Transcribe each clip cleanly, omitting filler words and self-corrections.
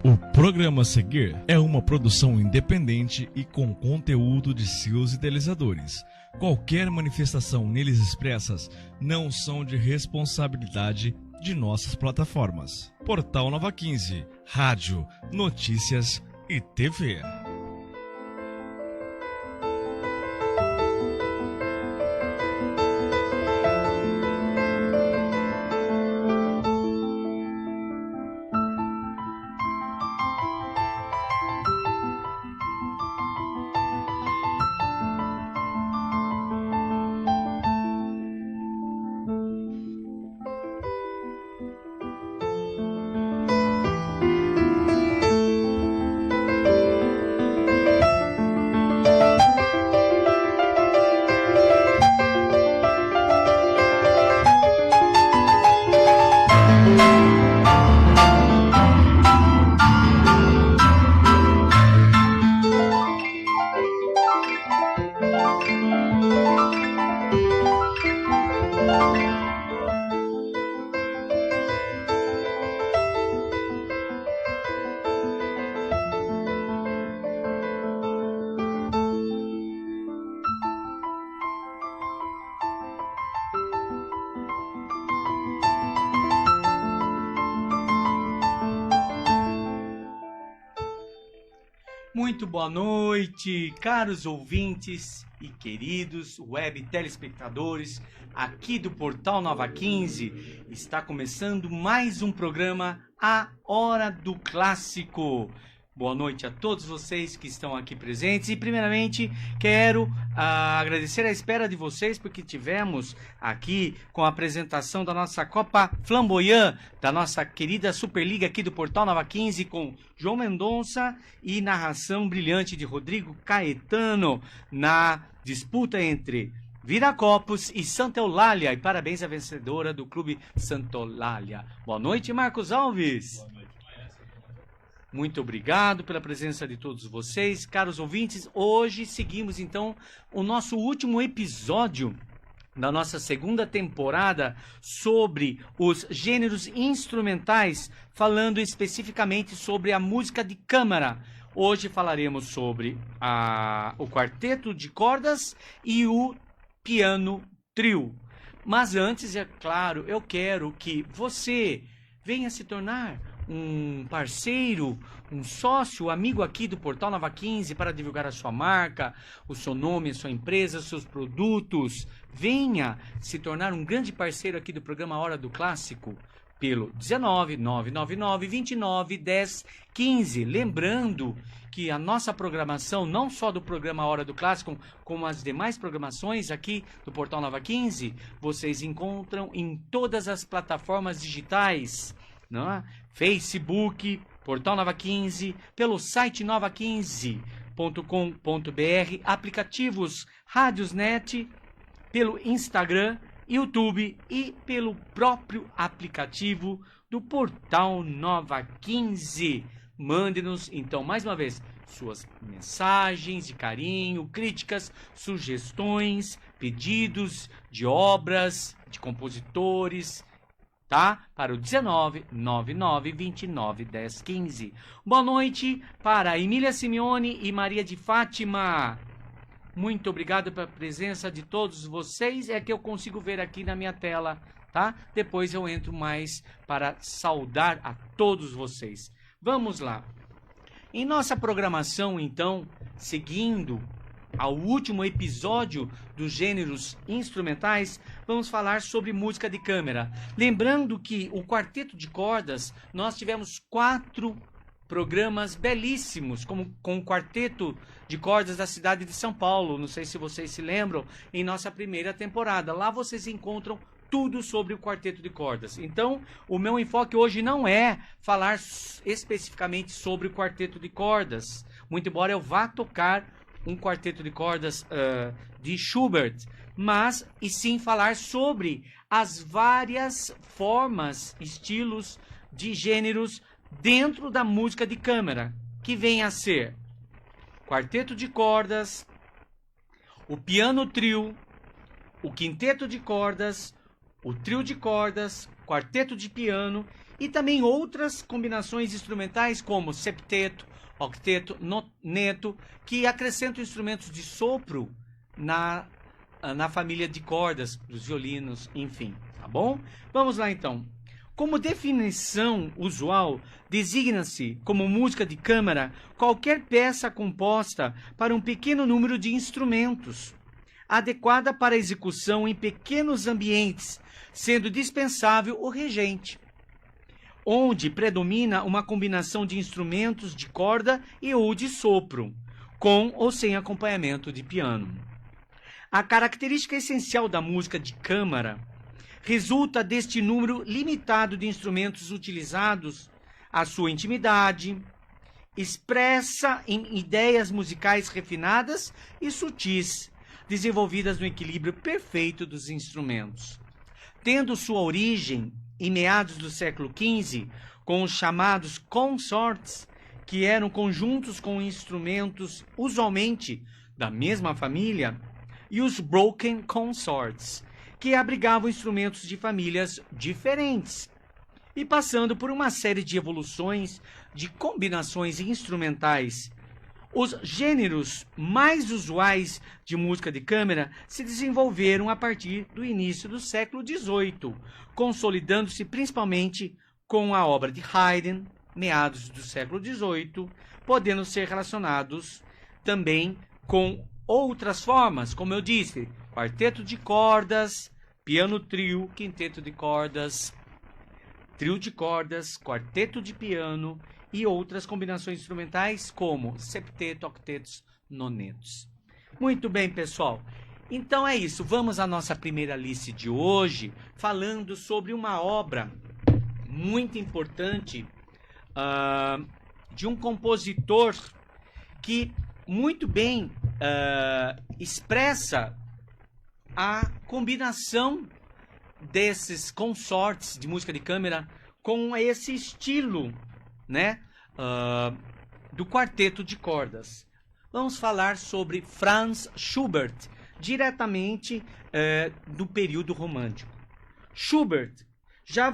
O programa a seguir é uma produção independente e com conteúdo de seus idealizadores. Qualquer manifestação neles expressas não são de responsabilidade de nossas plataformas. Portal Nova 15, rádio, notícias e TV. Muito boa noite, caros ouvintes e queridos web telespectadores aqui do Portal Nova 15. Está começando mais um programa A Hora do Clássico. Boa noite a todos vocês que estão aqui presentes e primeiramente quero agradecer a espera de vocês porque tivemos aqui com a apresentação da nossa Copa Flamboyant, da nossa querida Superliga aqui do Portal Nova 15 com João Mendonça e narração brilhante de Rodrigo Caetano na disputa entre Viracopos e Santa Eulália, e parabéns à vencedora do Clube Santa Eulália. Boa noite, Marcos Alves. Boa noite. Muito obrigado pela presença de todos vocês, caros ouvintes. Hoje seguimos então o nosso último episódio da nossa segunda temporada sobre os gêneros instrumentais, falando especificamente sobre a música de câmara. Hoje falaremos sobre o quarteto de cordas e o piano trio. Mas antes, é claro, eu quero que você venha se tornar um parceiro, um sócio, amigo aqui do Portal Nova 15 para divulgar a sua marca, o seu nome, a sua empresa, os seus produtos. Venha se tornar um grande parceiro aqui do programa Hora do Clássico pelo 19 999 29 10 15. Lembrando que a nossa programação, não só do programa Hora do Clássico, como as demais programações aqui do Portal Nova 15, vocês encontram em todas as plataformas digitais, não é? Facebook, Portal Nova 15, pelo site nova15.com.br, aplicativos Rádiosnet, pelo Instagram, YouTube e pelo próprio aplicativo do Portal Nova 15. Mande-nos, então, mais uma vez, suas mensagens de carinho, críticas, sugestões, pedidos de obras, de compositores, tá? Para o 19 99 29 10 15. Boa noite para Emília Simeone e Maria de Fátima. Muito obrigado pela presença de todos vocês. É que eu consigo ver aqui na minha tela, tá? Depois eu entro mais para saudar a todos vocês. Vamos lá. Em nossa programação, então, seguindo ao último episódio dos gêneros instrumentais, vamos falar sobre música de câmara. Lembrando que o quarteto de cordas, nós tivemos 4 programas belíssimos, como com o quarteto de cordas da cidade de São Paulo. Não sei se vocês se lembram, em nossa primeira temporada. Lá vocês encontram tudo sobre o quarteto de cordas. Então, o meu enfoque hoje não é falar especificamente sobre o quarteto de cordas, muito embora eu vá tocar um quarteto de cordas de Schubert, mas e sim falar sobre as várias formas, estilos de gêneros dentro da música de câmara, que vem a ser quarteto de cordas, o piano trio, o quinteto de cordas, o trio de cordas, quarteto de piano e também outras combinações instrumentais como septeto, octeto, noneto, que acrescentam instrumentos de sopro na família de cordas, dos violinos, enfim, tá bom? Vamos lá então. Como definição usual, designa-se como música de câmara qualquer peça composta para um pequeno número de instrumentos, adequada para execução em pequenos ambientes, sendo dispensável o regente, onde predomina uma combinação de instrumentos de corda e ou de sopro, com ou sem acompanhamento de piano. A característica essencial da música de câmara resulta deste número limitado de instrumentos utilizados, a sua intimidade, expressa em ideias musicais refinadas e sutis, desenvolvidas no equilíbrio perfeito dos instrumentos. Tendo sua origem em meados do século XV, com os chamados consorts, que eram conjuntos com instrumentos usualmente da mesma família, e os broken consorts, que abrigavam instrumentos de famílias diferentes, e passando por uma série de evoluções de combinações instrumentais. Os gêneros mais usuais de música de câmara se desenvolveram a partir do início do século XVIII, consolidando-se principalmente com a obra de Haydn, meados do século XVIII, podendo ser relacionados também com outras formas, como eu disse, quarteto de cordas, piano trio, quinteto de cordas, trio de cordas, quarteto de piano e outras combinações instrumentais como septeto, octetos, nonetos. Muito bem, pessoal. Então é isso. Vamos à nossa primeira lista de hoje, falando sobre uma obra muito importante de um compositor que muito bem expressa a combinação desses consortes de música de câmara com esse estilo, né, do quarteto de cordas. Vamos falar sobre Franz Schubert, diretamente do período romântico. Schubert, já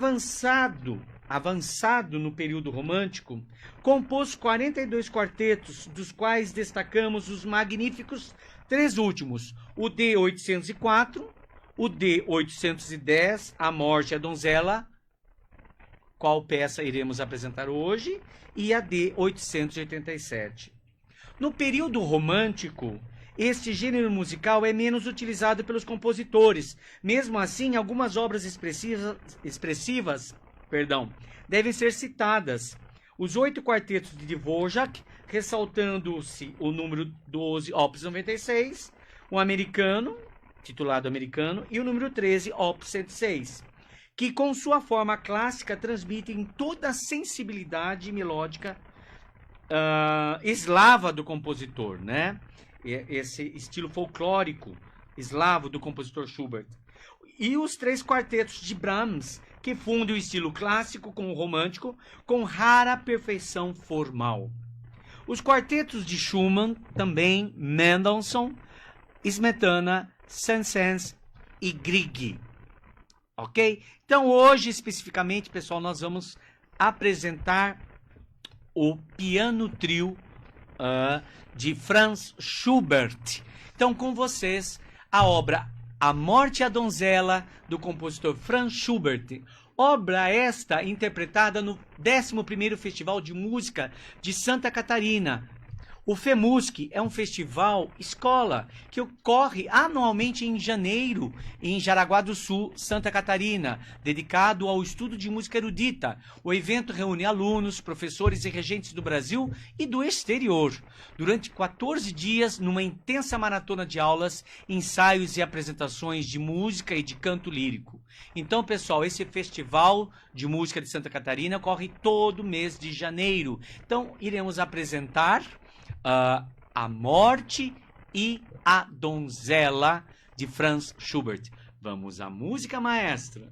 avançado no período romântico, compôs 42 quartetos, dos quais destacamos os magníficos três últimos, o D-804, o D-810, A Morte e a Donzela, qual peça iremos apresentar hoje, e a D-887. No período romântico, este gênero musical é menos utilizado pelos compositores. Mesmo assim, algumas obras expressivas devem ser citadas. Os 8 quartetos de Dvorak, ressaltando-se o número 12, Opus 96, o americano, titulado americano, e o número 13, Opus 106, que com sua forma clássica transmitem toda a sensibilidade melódica eslava do compositor, né? Esse estilo folclórico eslavo do compositor Schubert. E os 3 quartetos de Brahms, que fundem o estilo clássico com o romântico, com rara perfeição formal. Os quartetos de Schumann, também Mendelssohn, Smetana, Saint-Saëns e Grieg. Ok? Então hoje, especificamente, pessoal, nós vamos apresentar o piano trio de Franz Schubert. Então, com vocês, a obra A Morte e a Donzela, do compositor Franz Schubert. Obra esta interpretada no 11º Festival de Música de Santa Catarina. O FEMUSC é um festival escola que ocorre anualmente em janeiro em Jaraguá do Sul, Santa Catarina, dedicado ao estudo de música erudita. O evento reúne alunos, professores e regentes do Brasil e do exterior, durante 14 dias, numa intensa maratona de aulas, ensaios e apresentações de música e de canto lírico. Então, pessoal, esse festival de música de Santa Catarina ocorre todo mês de janeiro. Então, iremos apresentar A Morte e a Donzela, de Franz Schubert. Vamos à música, maestra.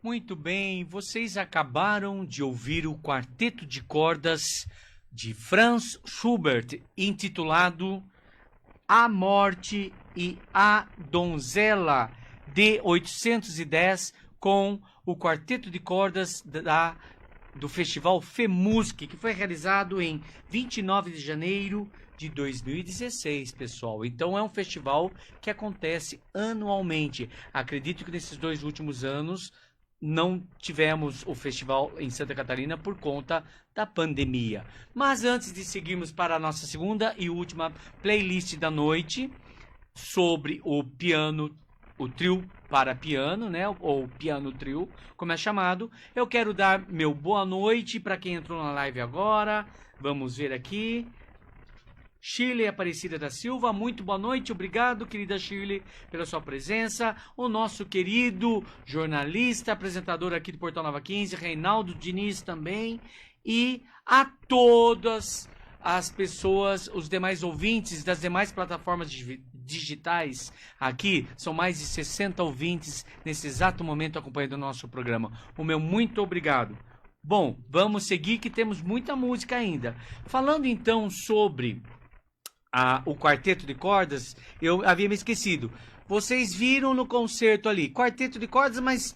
Muito bem, vocês acabaram de ouvir o quarteto de cordas de Franz Schubert, intitulado A Morte e a Donzela, de 810, com o quarteto de cordas do Festival FEMUSC, que foi realizado em 29 de janeiro de 2016, pessoal. Então é um festival que acontece anualmente. Acredito que nesses 2 últimos anos não tivemos o festival em Santa Catarina por conta da pandemia. Mas antes de seguirmos para a nossa segunda e última playlist da noite sobre o piano, o trio para piano, né, ou piano trio, como é chamado, eu quero dar meu boa noite para quem entrou na live agora. Vamos ver aqui. Shirley Aparecida da Silva, muito boa noite, obrigado, querida Shirley, pela sua presença. O nosso querido jornalista, apresentador aqui do Portal Nova 15, Reinaldo Diniz também. E a todas as pessoas, os demais ouvintes das demais plataformas digitais aqui, são mais de 60 ouvintes nesse exato momento acompanhando o nosso programa. O meu muito obrigado. Bom, vamos seguir que temos muita música ainda. Falando então sobre o quarteto de cordas, eu havia me esquecido. Vocês viram no concerto ali, quarteto de cordas, mas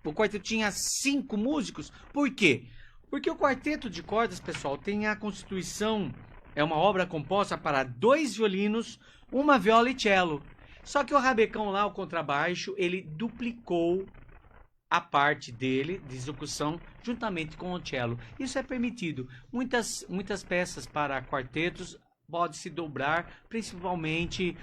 o quarteto tinha 5 músicos. Por quê? Porque o quarteto de cordas, pessoal, tem a constituição, é uma obra composta para 2 violinos, uma viola e cello. Só que o rabecão lá, o contrabaixo, ele duplicou a parte dele de execução juntamente com o cello. Isso é permitido. Muitas peças para quartetos pode-se dobrar, principalmente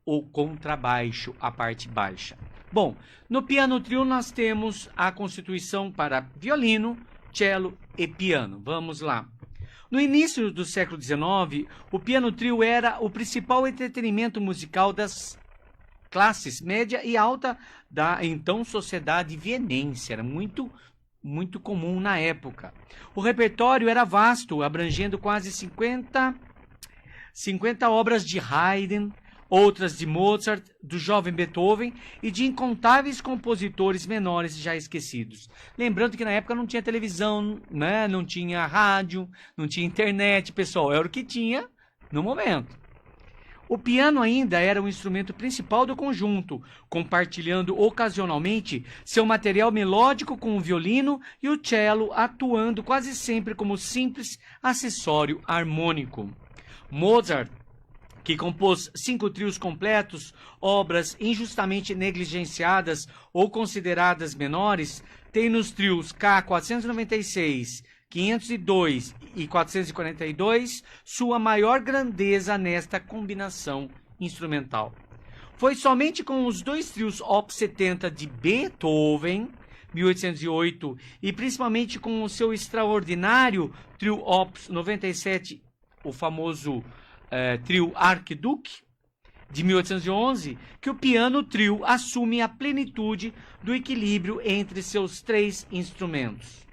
o contrabaixo, a parte baixa. Bom, no piano trio nós temos a constituição para violino, cello e piano. Vamos lá. No início do século XIX, o piano trio era o principal entretenimento musical das classes média e alta da então sociedade vienense. Era muito comum na época. O repertório era vasto, abrangendo quase 50 obras de Haydn, outras de Mozart, do jovem Beethoven e de incontáveis compositores menores já esquecidos. Lembrando que na época não tinha televisão, né? Não tinha rádio, não tinha internet, pessoal, era o que tinha no momento. O piano ainda era o instrumento principal do conjunto, compartilhando ocasionalmente seu material melódico com o violino e o cello, atuando quase sempre como simples acessório harmônico. Mozart, que compôs 5 trios completos, obras injustamente negligenciadas ou consideradas menores, tem nos trios K496, 502 e 442 sua maior grandeza nesta combinação instrumental. Foi somente com os 2 trios Op. 70 de Beethoven, 1808, e principalmente com o seu extraordinário trio Op. 97, o famoso trio Arquiduque, de 1811, que o piano trio assume a plenitude do equilíbrio entre seus 3 instrumentos.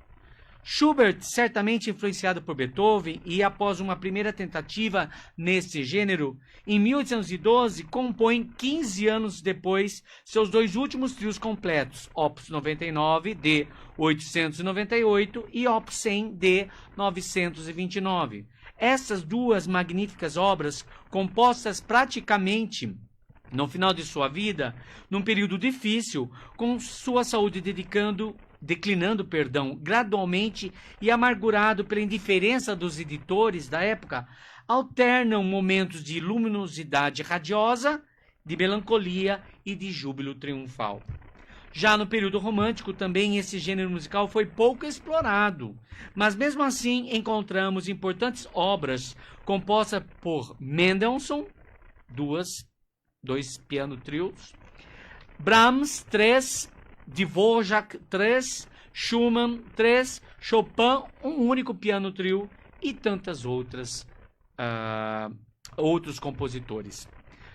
Schubert, certamente influenciado por Beethoven, e após uma primeira tentativa nesse gênero, em 1812, compõe 15 anos depois seus 2 últimos trios completos, Op. 99 de 898 e Op. 100 de 929. Essas 2 magníficas obras, compostas praticamente no final de sua vida, num período difícil, com sua saúde declinando, gradualmente e amargurado pela indiferença dos editores da época, alternam momentos de luminosidade radiosa, de melancolia e de júbilo triunfal. Já no período romântico, também esse gênero musical foi pouco explorado, mas mesmo assim encontramos importantes obras compostas por Mendelssohn, dois piano trios, Brahms, 3, Dvorak, 3, Schumann, 3, Chopin, um único piano trio e tantas outros compositores.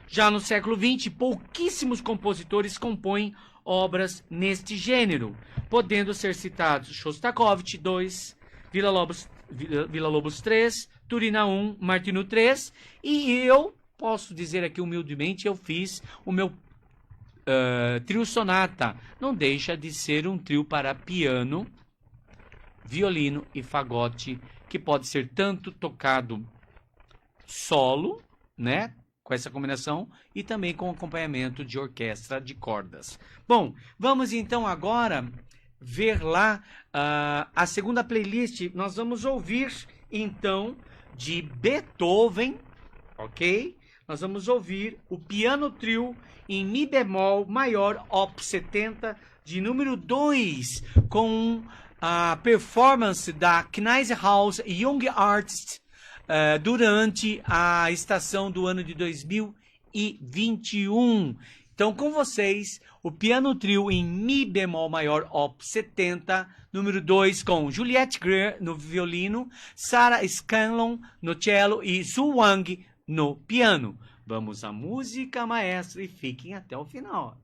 Já no século XX, pouquíssimos compositores compõem obras neste gênero, podendo ser citados Shostakovich 2, Villa-Lobos 3, Turina 1, Martino 3, e eu posso dizer aqui humildemente, eu fiz o meu trio sonata. Não deixa de ser um trio para piano, violino e fagote, que pode ser tanto tocado solo, né, com essa combinação, e também com acompanhamento de orquestra de cordas. Bom, vamos então agora ver lá a segunda playlist. Nós vamos ouvir então de Beethoven, ok? Nós vamos ouvir o piano trio em Mi bemol maior, op 70, de número 2, com a performance da Kneishaus Young Artist durante a estação do ano de 2021. Então, com vocês, o piano trio em Mi bemol maior, op 70, número 2, com Juliette Greer no violino, Sarah Scanlon no cello e Zhu Wang no piano. Vamos à música, maestro, e fiquem até o final.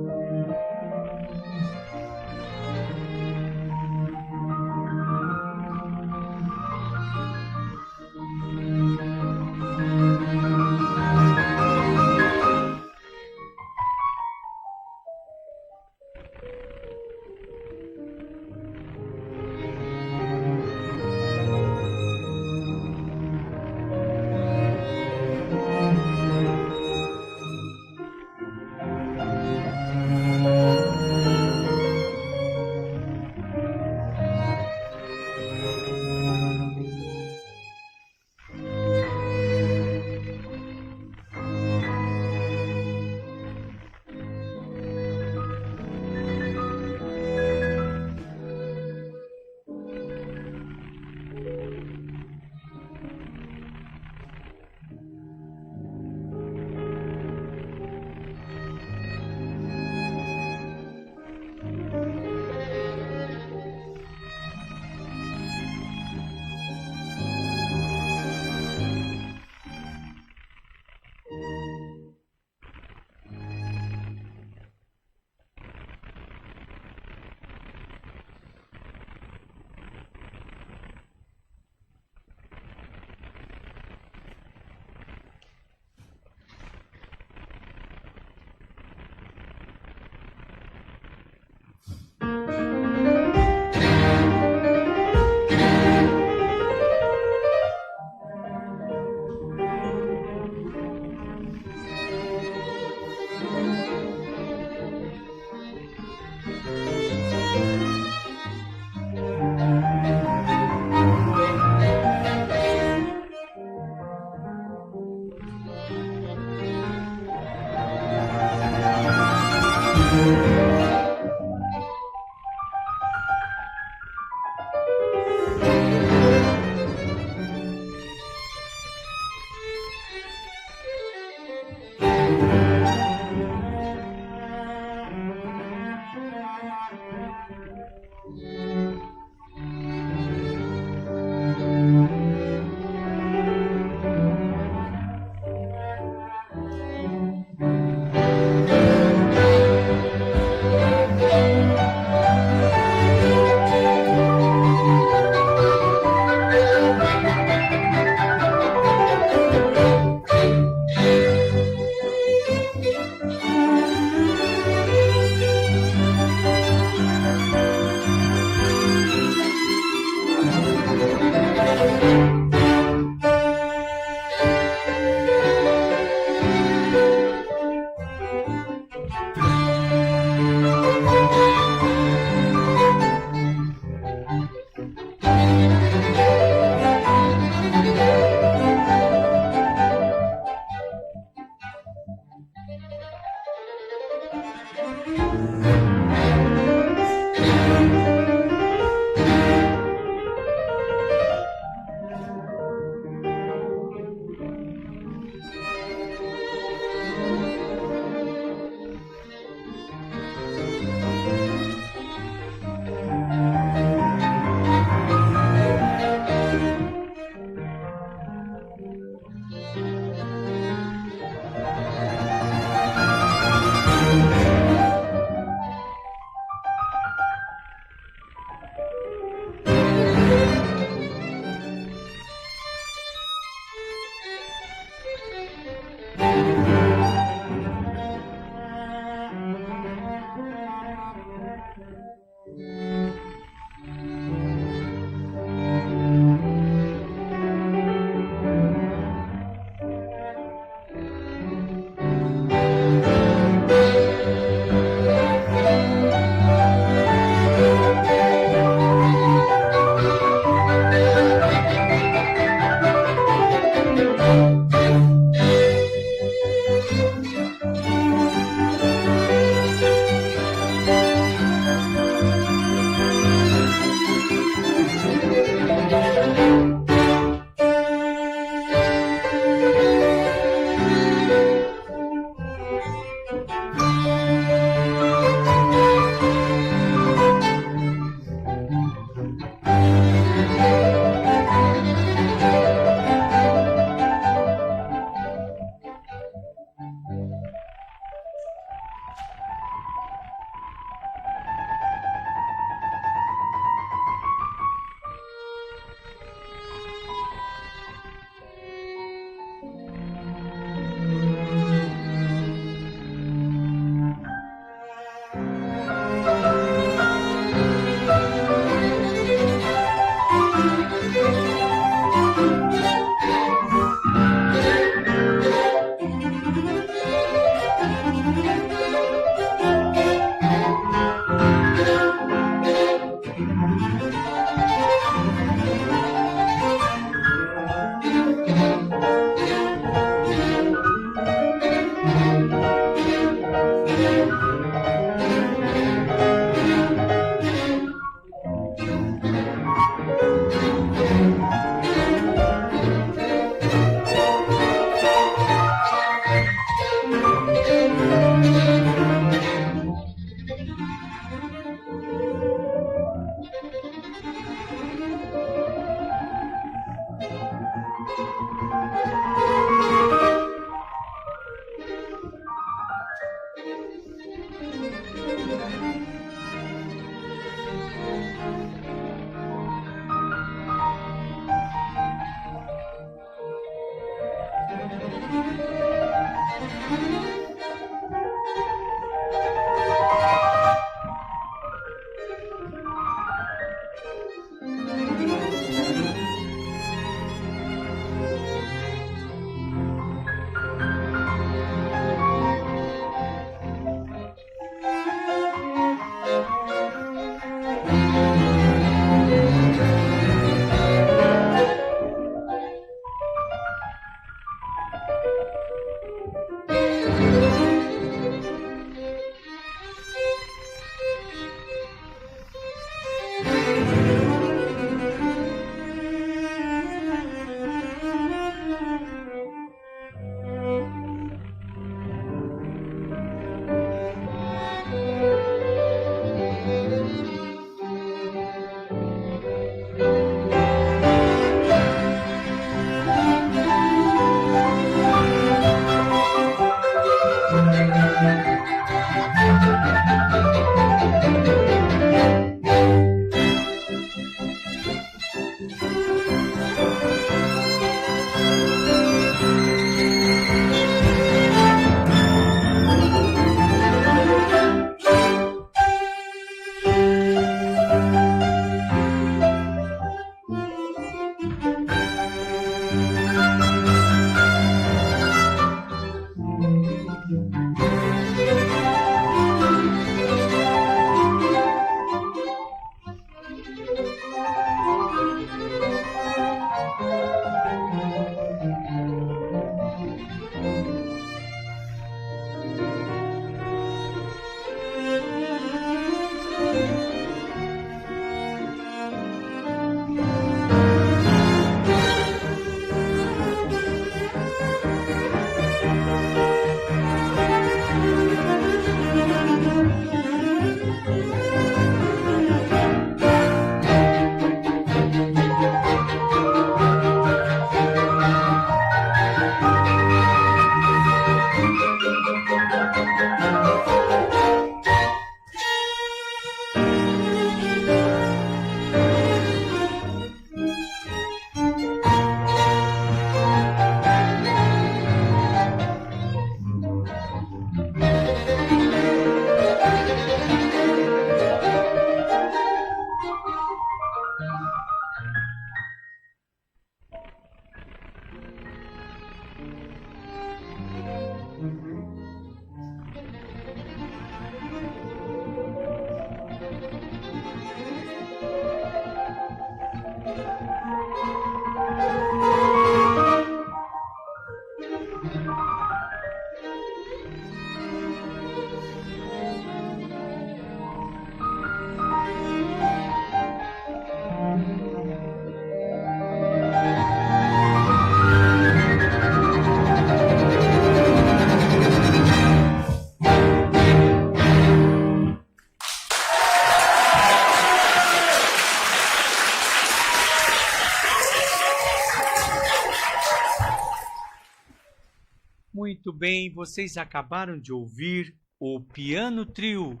Muito bem, vocês acabaram de ouvir o Piano Trio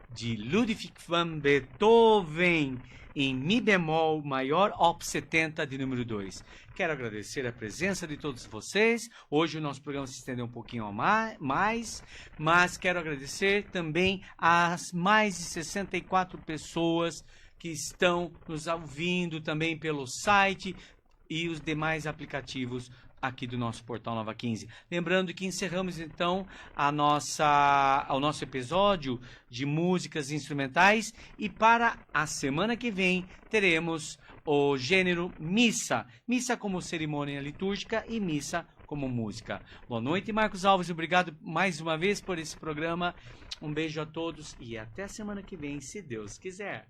de Ludwig van Beethoven em Mi bemol maior op 70 de número 2. Quero agradecer a presença de todos vocês. Hoje o nosso programa se estendeu um pouquinho a mais, mas quero agradecer também às mais de 64 pessoas que estão nos ouvindo também pelo site e os demais aplicativos aqui do nosso Portal Nova 15. Lembrando que encerramos então o nosso episódio de músicas instrumentais e para a semana que vem teremos o gênero missa. Missa como cerimônia litúrgica e missa como música. Boa noite, Marcos Alves. Obrigado mais uma vez por esse programa. Um beijo a todos e até semana que vem, se Deus quiser.